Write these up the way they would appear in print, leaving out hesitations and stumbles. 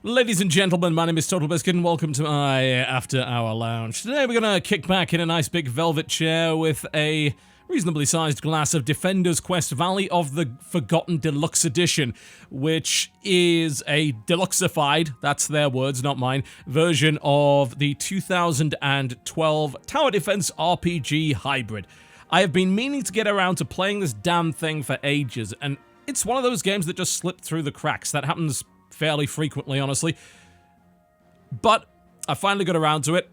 Ladies and gentlemen, my name is TotalBiscuit and welcome to my After Hour Lounge. Today we're gonna kick back in a nice big velvet chair with a reasonably sized glass of Defender's Quest Valley of the Forgotten Deluxe Edition, which is a deluxeified, that's their words, not mine, version of the 2012 Tower Defense RPG Hybrid. I have been meaning to get around to playing this damn thing for ages, and it's one of those games that just slipped through the cracks. That happens fairly frequently, honestly. But I finally got around to it.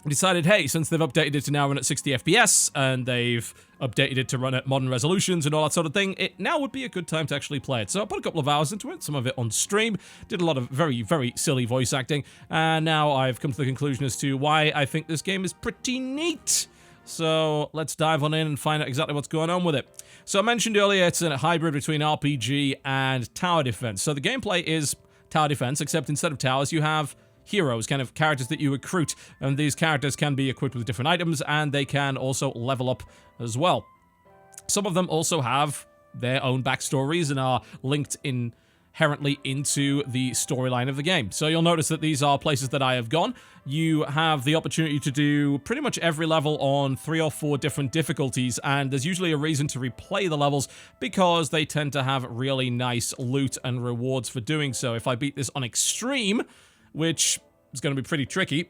I decided, hey, since they've updated it to now run at 60 FPS, and they've updated it to run at modern resolutions and all that sort of thing, it now would be a good time to actually play it. So I put a couple of hours into it, some of it on stream, did a lot of very, very silly voice acting, and now I've come to the conclusion as to why I think this game is pretty neat. So let's dive on in and find out exactly what's going on with it. So I mentioned earlier it's a hybrid between RPG and tower defense. So the gameplay is tower defense, except instead of towers you have heroes, kind of characters that you recruit, and these characters can be equipped with different items and they can also level up as well. Some of them also have their own backstories and are linked inherently into the storyline of the game. So you'll notice that these are places that I have gone. You have the opportunity to do pretty much every level on 3 or 4 different difficulties, and there's usually a reason to replay the levels because they tend to have really nice loot and rewards for doing so. If I beat this on extreme, which is going to be pretty tricky,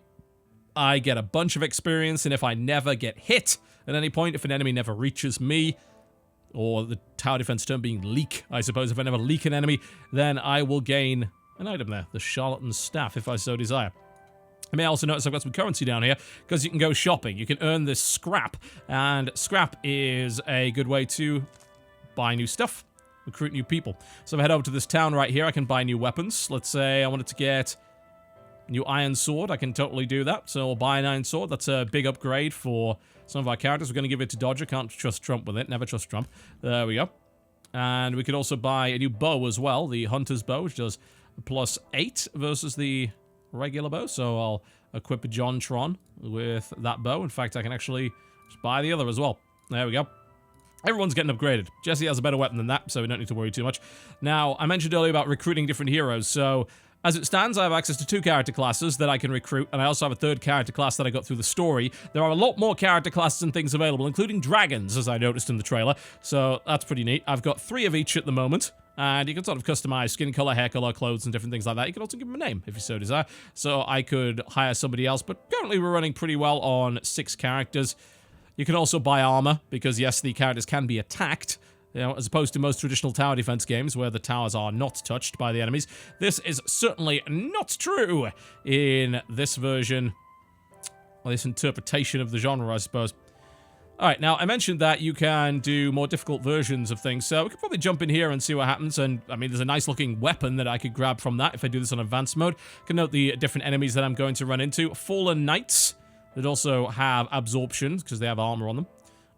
I get a bunch of experience, and if I never get hit at any point, if an enemy never reaches me, or the tower defense term being leak, I suppose, if I never leak an enemy, then I will gain an item there, the Charlatan's Staff, if I so desire. You may also notice I've got some currency down here, because you can go shopping. You can earn this scrap, and scrap is a good way to buy new stuff, recruit new people. So if I head over to this town right here, I can buy new weapons. Let's say I wanted to get a new iron sword. I can totally do that, so I'll buy an iron sword. That's a big upgrade for some of our characters. We're going to give it to Dodger. Can't trust Trump with it. Never trust Trump. There we go. And we could also buy a new bow as well, the Hunter's Bow, which does +8 versus the regular bow. So I'll equip John Tron with that bow. In fact, I can actually just buy the other as well. There we go. Everyone's getting upgraded. Jesse has a better weapon than that, so we don't need to worry too much. Now, I mentioned earlier about recruiting different heroes, so as it stands, I have access to 2 character classes that I can recruit, and I also have a 3rd character class that I got through the story. There are a lot more character classes and things available, including dragons, as I noticed in the trailer, so that's pretty neat. I've got 3 of each at the moment, and you can sort of customize skin color, hair color, clothes, and different things like that. You can also give them a name, if you so desire, so I could hire somebody else, but currently we're running pretty well on 6 characters. You can also buy armor, because yes, the characters can be attacked, you know, as opposed to most traditional tower defense games where the towers are not touched by the enemies. This is certainly not true in this version, or this interpretation of the genre, I suppose. Alright, now I mentioned that you can do more difficult versions of things, so we could probably jump in here and see what happens, and I mean, there's a nice looking weapon that I could grab from that if I do this on advanced mode. You can note the different enemies that I'm going to run into. Fallen Knights that also have absorption, because they have armor on them.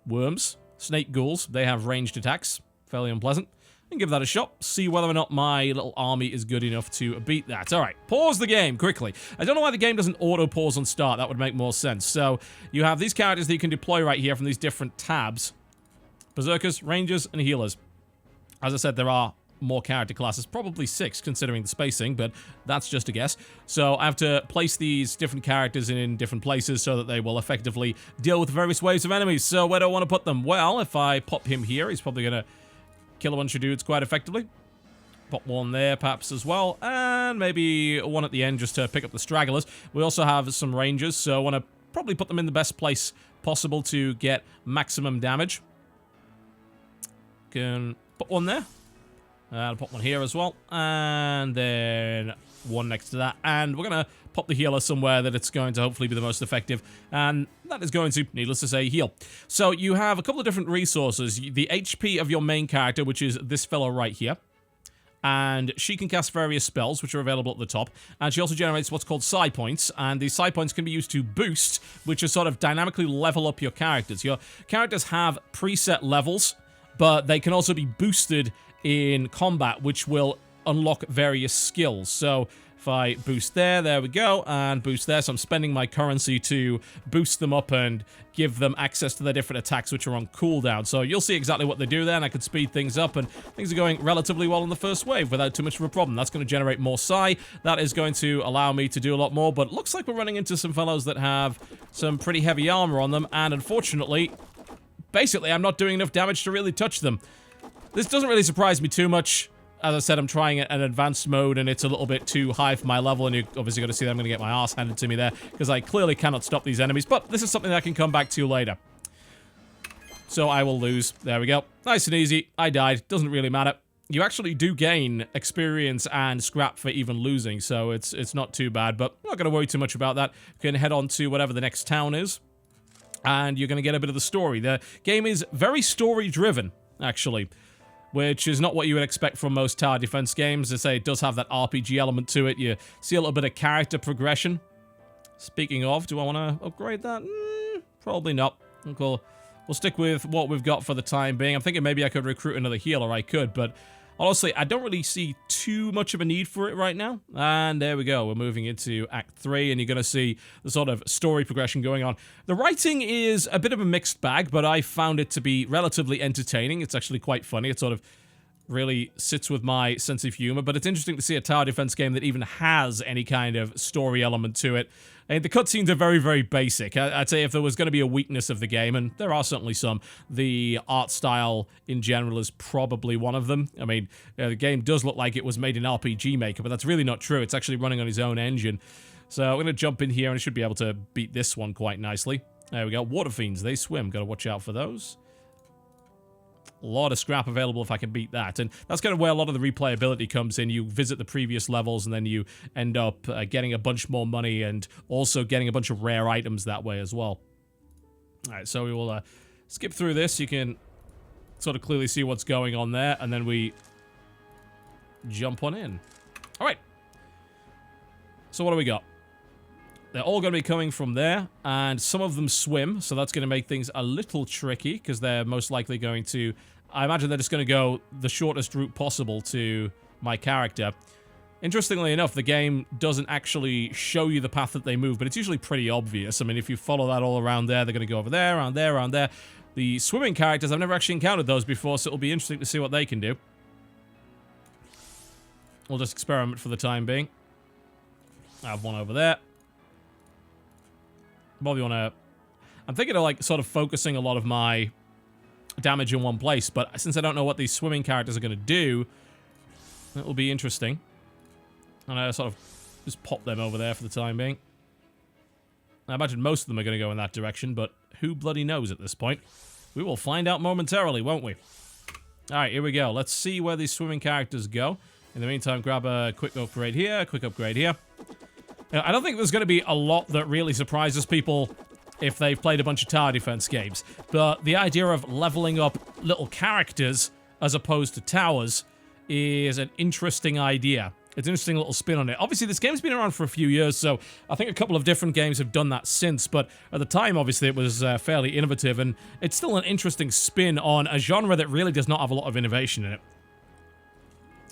Worms. Snake ghouls, they have ranged attacks, fairly unpleasant. And give that a shot, see whether or not my little army is good enough to beat that. Alright, pause the game quickly. I don't know why the game doesn't auto-pause on start, that would make more sense. So, you have these characters that you can deploy right here from these different tabs. Berserkers, Rangers, and Healers. As I said, there are more character classes, probably 6 considering the spacing, but that's just a guess. So I have to place these different characters in different places so that they will effectively deal with various waves of enemies. So where do I want to put them? Well, if I pop him here, he's probably going to kill a bunch of dudes quite effectively. Pop one there perhaps as well, and maybe one at the end just to pick up the stragglers. We also have some rangers, so I want to probably put them in the best place possible to get maximum damage. Can put one there. I'll pop one here as well, and then one next to that, and we're going to pop the healer somewhere that it's going to hopefully be the most effective, and that is going to, needless to say, heal. So you have a couple of different resources. The HP of your main character, which is this fellow right here, and she can cast various spells, which are available at the top, and she also generates what's called psi points, and these psi points can be used to boost, which is sort of dynamically level up your characters. Your characters have preset levels, but they can also be boosted in combat, which will unlock various skills. So If I boost there we go, and boost there. So I'm spending my currency to boost them up and give them access to their different attacks, which are on cooldown. So you'll see exactly what they do there, and I can speed things up, and things are going relatively well in the first wave without too much of a problem. That's going to generate more psi. That is going to allow me to do a lot more, but it looks like we're running into some fellows that have some pretty heavy armor on them, and unfortunately, basically, I'm not doing enough damage to really touch them. This doesn't really surprise me too much. As I said, I'm trying an advanced mode, and it's a little bit too high for my level, and you're obviously going to see that I'm going to get my ass handed to me there, because I clearly cannot stop these enemies, but this is something that I can come back to later. So I will lose. There we go. Nice and easy. I died. Doesn't really matter. You actually do gain experience and scrap for even losing, so it's not too bad, but I'm not going to worry too much about that. We can head on to whatever the next town is, and you're going to get a bit of the story. The game is very story-driven, actually, which is not what you would expect from most tower defense games. As I say, it does have that RPG element to it. You see a little bit of character progression. Speaking of, do I want to upgrade that? Probably not. We'll stick with what we've got for the time being. I'm thinking maybe I could recruit another healer. I could, but honestly, I don't really see too much of a need for it right now. And there we go. We're moving into Act 3, and you're going to see the sort of story progression going on. The writing is a bit of a mixed bag, but I found it to be relatively entertaining. It's actually quite funny. It sort of really sits with my sense of humor, but it's interesting to see a tower defense game that even has any kind of story element to it. And the cutscenes are very, very basic. I'd say if there was going to be a weakness of the game, and there are certainly some, the art style in general is probably one of them. I mean, the game does look like it was made in RPG Maker, but that's really not true. It's actually running on its own engine. So I'm going to jump in here, and I should be able to beat this one quite nicely. There we go. Water fiends, they swim. Got to watch out for those. A lot of scrap available if I can beat that, and that's kind of where a lot of the replayability comes in. You visit the previous levels, and then you end up getting a bunch more money, and also getting a bunch of rare items that way as well. Alright, so we will skip through this. You can sort of clearly see what's going on there, and then we jump on in. Alright, so what do we got? They're all going to be coming from there, and some of them swim, so that's going to make things a little tricky, because they're most likely going to... I imagine they're just going to go the shortest route possible to my character. Interestingly enough, the game doesn't actually show you the path that they move, but it's usually pretty obvious. I mean, if you follow that all around there, they're going to go over there, around there, around there. The swimming characters, I've never actually encountered those before, so it'll be interesting to see what they can do. We'll just experiment for the time being. I have one over there. Probably want to... I'm thinking of, like, sort of focusing a lot of my damage in one place, but since I don't know what these swimming characters are going to do, it will be interesting. And I sort of just pop them over there for the time being. I imagine most of them are going to go in that direction, but who bloody knows at this point? We will find out momentarily, won't we? Alright, here we go. Let's see where these swimming characters go. In the meantime, grab a quick upgrade here, a quick upgrade here. I don't think there's going to be a lot that really surprises people if they've played a bunch of tower defense games, but the idea of leveling up little characters as opposed to towers is an interesting idea. It's an interesting little spin on it. Obviously, this game's been around for a few years, so I think a couple of different games have done that since, but at the time, obviously, it was fairly innovative, and it's still an interesting spin on a genre that really does not have a lot of innovation in it.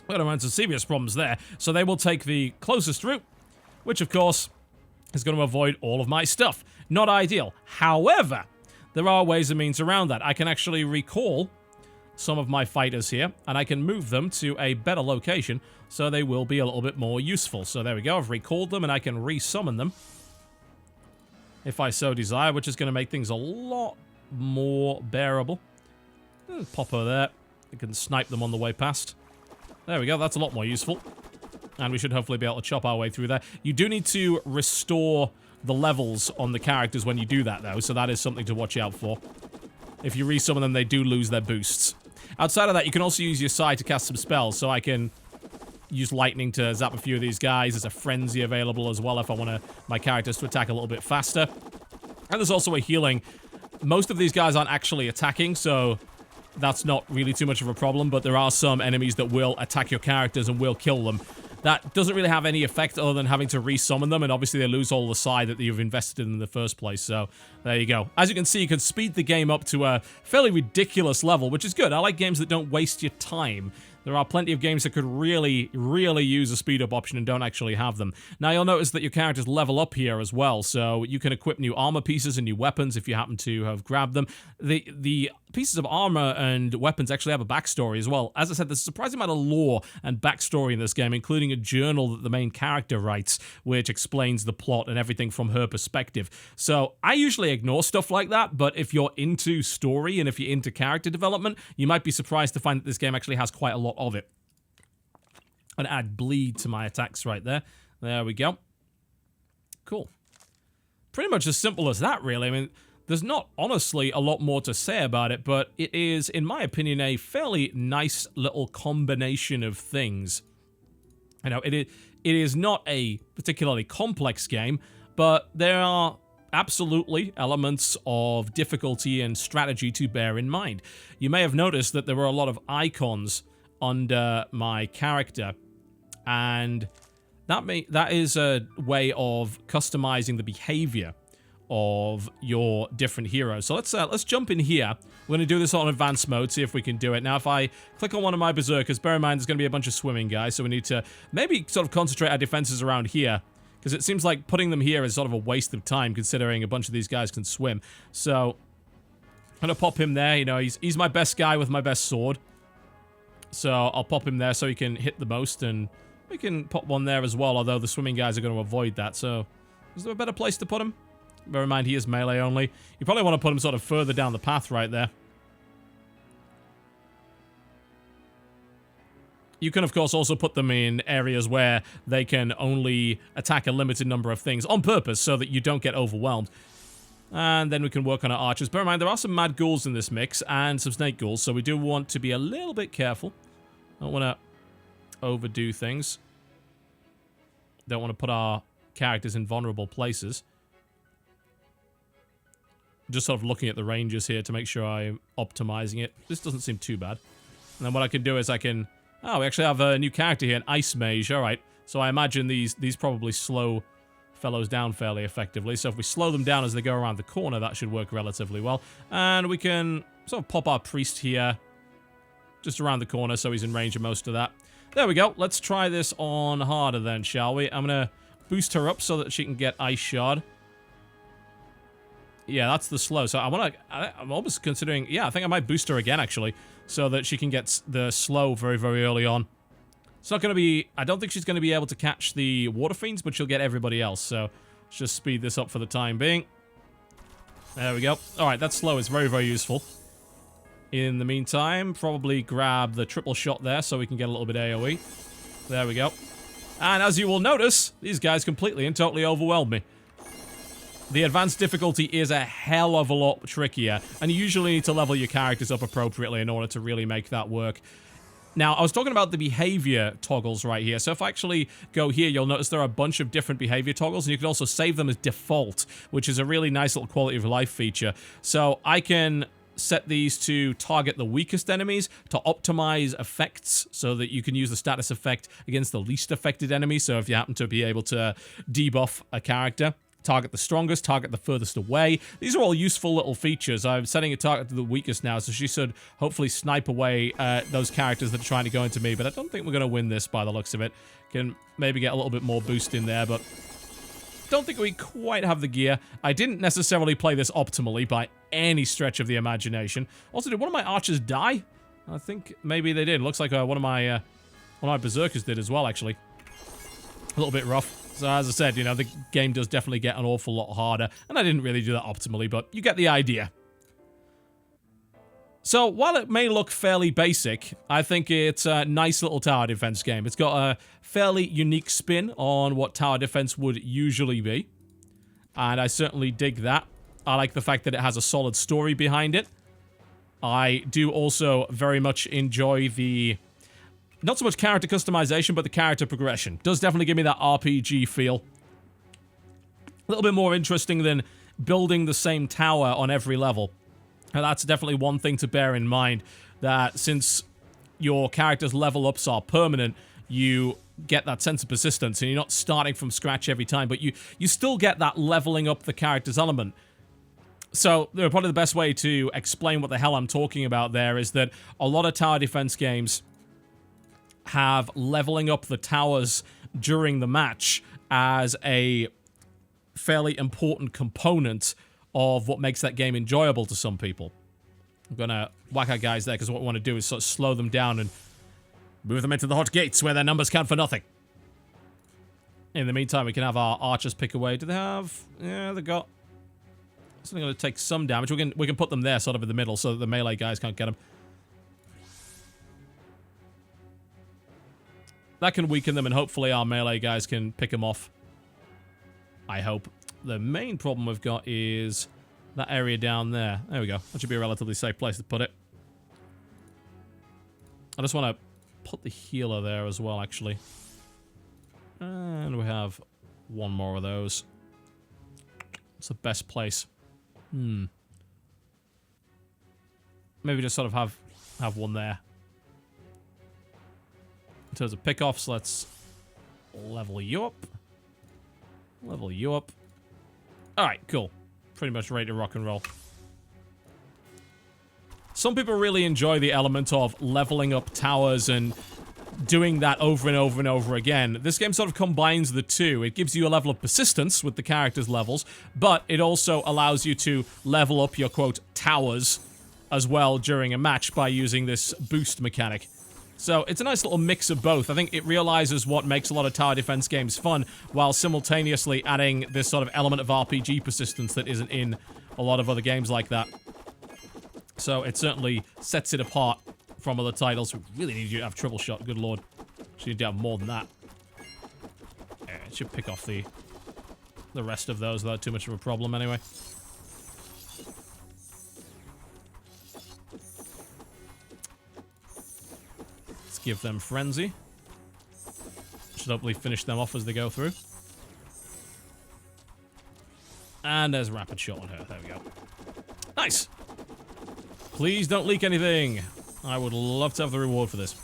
We're going to run into serious problems there, so they will take the closest route, which, of course, is going to avoid all of my stuff. Not ideal. However, there are ways and means around that. I can actually recall some of my fighters here, and I can move them to a better location, so they will be a little bit more useful. So there we go. I've recalled them, and I can resummon them if I so desire, which is going to make things a lot more bearable. Pop her there. I can snipe them on the way past. There we go. That's a lot more useful. And we should hopefully be able to chop our way through there. You do need to restore the levels on the characters when you do that, though, so that is something to watch out for. If you resummon them, they do lose their boosts. Outside of that, you can also use your Psi to cast some spells, so I can use lightning to zap a few of these guys. There's a frenzy available as well if I want my characters to attack a little bit faster. And there's also a healing. Most of these guys aren't actually attacking, so that's not really too much of a problem, but there are some enemies that will attack your characters and will kill them. That doesn't really have any effect other than having to resummon them, and obviously they lose all the Psi that you've invested in the first place, so there you go. As you can see, you can speed the game up to a fairly ridiculous level, which is good. I like games that don't waste your time. There are plenty of games that could really, really use a speed up option and don't actually have them. Now, you'll notice that your characters level up here as well, so you can equip new armor pieces and new weapons if you happen to have grabbed them. The pieces of armor and weapons actually have a backstory as well. As I said, there's a surprising amount of lore and backstory in this game, including a journal that the main character writes, which explains the plot and everything from her perspective. So, I usually ignore stuff like that, but if you're into story and if you're into character development, you might be surprised to find that this game actually has quite a lot of it. And add bleed to my attacks right there. There we go. Cool. Pretty much as simple as that, really. I mean, there's not, honestly, a lot more to say about it, but it is, in my opinion, a fairly nice little combination of things. You know, it is not a particularly complex game, but there are absolutely elements of difficulty and strategy to bear in mind. You may have noticed that there were a lot of icons under my character, and that is a way of customizing the behavior of your different heroes. So let's jump in here. We're going to do this on advanced mode, see if we can do it. Now, if I click on one of my berserkers, bear in mind there's going to be a bunch of swimming guys, so we need to maybe sort of concentrate our defenses around here, because it seems like putting them here is sort of a waste of time, considering a bunch of these guys can swim. So, I'm going to pop him there. You know, he's my best guy with my best sword. So, I'll pop him there so he can hit the most, and we can pop one there as well, although the swimming guys are going to avoid that. So, is there a better place to put him? Bear in mind, he is melee only. You probably want to put him sort of further down the path right there. You can, of course, also put them in areas where they can only attack a limited number of things on purpose so that you don't get overwhelmed. And then we can work on our archers. Bear in mind, there are some mad ghouls in this mix and some snake ghouls, so we do want to be a little bit careful. Don't want to overdo things. Don't want to put our characters in vulnerable places. Just sort of looking at the ranges here to make sure I'm optimizing it. This doesn't seem too bad. And then what I can do is I can... Oh, we actually have a new character here, an ice mage. Alright, so I imagine these probably slow fellows down fairly effectively. So if we slow them down as they go around the corner, that should work relatively well. And we can sort of pop our priest here just around the corner so he's in range of most of that. There we go. Let's try this on harder then, shall we? I'm going to boost her up so that she can get ice shard. Yeah, that's the slow. So I'm almost considering... Yeah, I think I might boost her again, actually, so that she can get the slow very, very early on. It's not going to be... I don't think she's going to be able to catch the water fiends, but she'll get everybody else. So let's just speed this up for the time being. There we go. All right, that slow is very, very useful. In the meantime, probably grab the triple shot there so we can get a little bit AoE. There we go. And as you will notice, these guys completely and totally overwhelmed me. The advanced difficulty is a hell of a lot trickier, and you usually need to level your characters up appropriately in order to really make that work. Now, I was talking about the behavior toggles right here, so if I actually go here, you'll notice there are a bunch of different behavior toggles, and you can also save them as default, which is a really nice little quality of life feature. So I can set these to target the weakest enemies, to optimize effects so that you can use the status effect against the least affected enemies, so if you happen to be able to debuff a character. Target the strongest, target the furthest away. These are all useful little features. I'm setting a target to the weakest now, so she should hopefully snipe away those characters that are trying to go into me, but I don't think we're going to win this by the looks of it. Can maybe get a little bit more boost in there, but don't think we quite have the gear. I didn't necessarily play this optimally by any stretch of the imagination. Also, did one of my archers die? I think maybe they did. Looks like one of my berserkers did as well, actually. A little bit rough. So as I said, you know, the game does definitely get an awful lot harder, and I didn't really do that optimally, but you get the idea. So while it may look fairly basic, I think it's a nice little tower defense game. It's got a fairly unique spin on what tower defense would usually be, and I certainly dig that. I like the fact that it has a solid story behind it. I do also very much enjoy the... not so much character customization, but the character progression. Does definitely give me that RPG feel. A little bit more interesting than building the same tower on every level. And that's definitely one thing to bear in mind, that since your character's level ups are permanent, you get that sense of persistence, and you're not starting from scratch every time, but you still get that leveling up the character's element. So, probably the best way to explain what the hell I'm talking about there is that a lot of tower defense games have leveling up the towers during the match as a fairly important component of what makes that game enjoyable to some people. I'm gonna whack our guys there because what we want to do is sort of slow them down and move them into the hot gates where their numbers count for nothing. In the meantime, we can have our archers pick away. Do they have... Yeah, they got... Something going to take some damage. We can put them there sort of in the middle so that the melee guys can't get them. That can weaken them and hopefully our melee guys can pick them off. I hope. The main problem we've got is that area down there. There we go. That should be a relatively safe place to put it. I just want to put the healer there as well, actually. And we have one more of those. It's the best place. Maybe just sort of have one there. In terms of pickoffs, let's level you up. Level you up. Alright, cool. Pretty much ready to rock and roll. Some people really enjoy the element of leveling up towers and doing that over and over and over again. This game sort of combines the two. It gives you a level of persistence with the characters' levels, but it also allows you to level up your, quote, towers as well during a match by using this boost mechanic. So it's a nice little mix of both. I think it realizes what makes a lot of tower defense games fun, while simultaneously adding this sort of element of RPG persistence that isn't in a lot of other games like that. So it certainly sets it apart from other titles. We really need you to have triple shot, good lord. Should need to have more than that. Yeah, it should pick off the rest of those without too much of a problem anyway. Let's give them frenzy. Should hopefully finish them off as they go through. And there's rapid shot on her. There we go. Nice! Please don't leak anything. I would love to have the reward for this.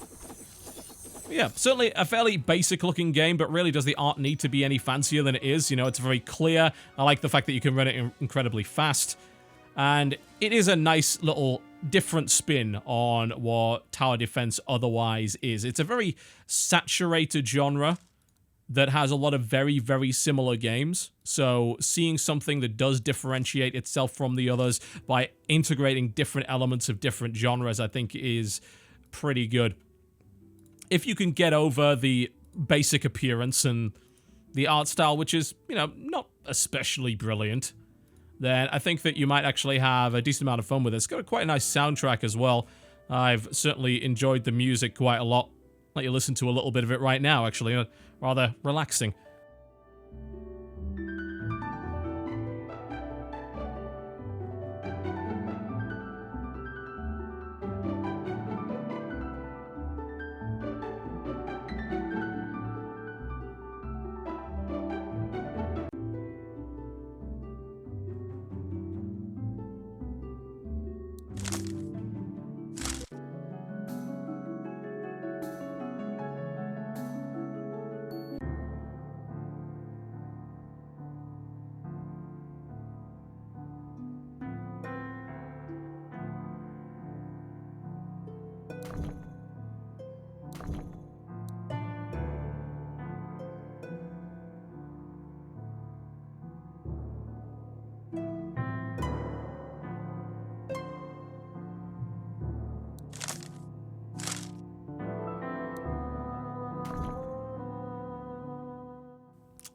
Yeah, certainly a fairly basic looking game, but really does the art need to be any fancier than it is? You know, it's very clear. I like the fact that you can run it incredibly fast. And it is a nice little different spin on what tower defense otherwise is. It's a very saturated genre that has a lot of very, very similar games. So seeing something that does differentiate itself from the others by integrating different elements of different genres, I think is pretty good. If you can get over the basic appearance and the art style, which is, you know, not especially brilliant, then I think that you might actually have a decent amount of fun with it. It's got quite a nice soundtrack as well. I've certainly enjoyed the music quite a lot. Let you listen to a little bit of it right now, actually. Rather relaxing.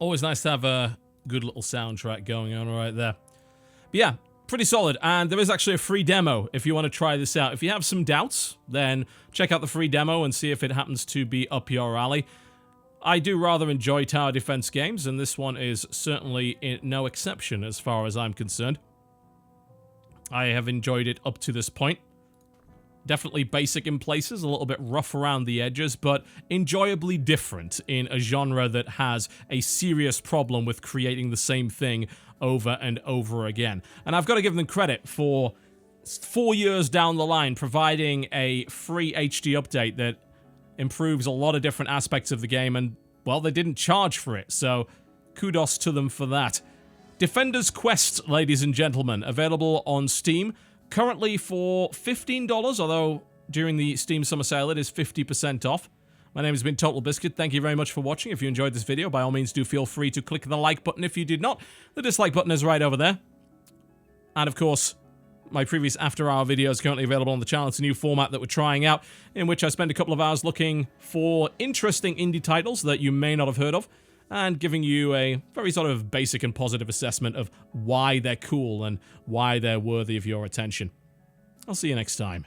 Always nice to have a good little soundtrack going on right there. But yeah, pretty solid. And there is actually a free demo if you want to try this out. If you have some doubts, then check out the free demo and see if it happens to be up your alley. I do rather enjoy tower defense games, and this one is certainly no exception as far as I'm concerned. I have enjoyed it up to this point. Definitely basic in places, a little bit rough around the edges, but enjoyably different in a genre that has a serious problem with creating the same thing over and over again. And I've got to give them credit for 4 years down the line providing a free HD update that improves a lot of different aspects of the game, and, well, they didn't charge for it, so kudos to them for that. Defender's Quest, ladies and gentlemen, available on Steam. Currently for $15, although during the Steam Summer Sale it is 50% off. My name has been TotalBiscuit. Thank you very much for watching. If you enjoyed this video, by all means do feel free to click the like button. If you did not, the dislike button is right over there. And of course, my previous After Hour video is currently available on the channel. It's a new format that we're trying out, in which I spend a couple of hours looking for interesting indie titles that you may not have heard of, and giving you a very sort of basic and positive assessment of why they're cool and why they're worthy of your attention. I'll see you next time.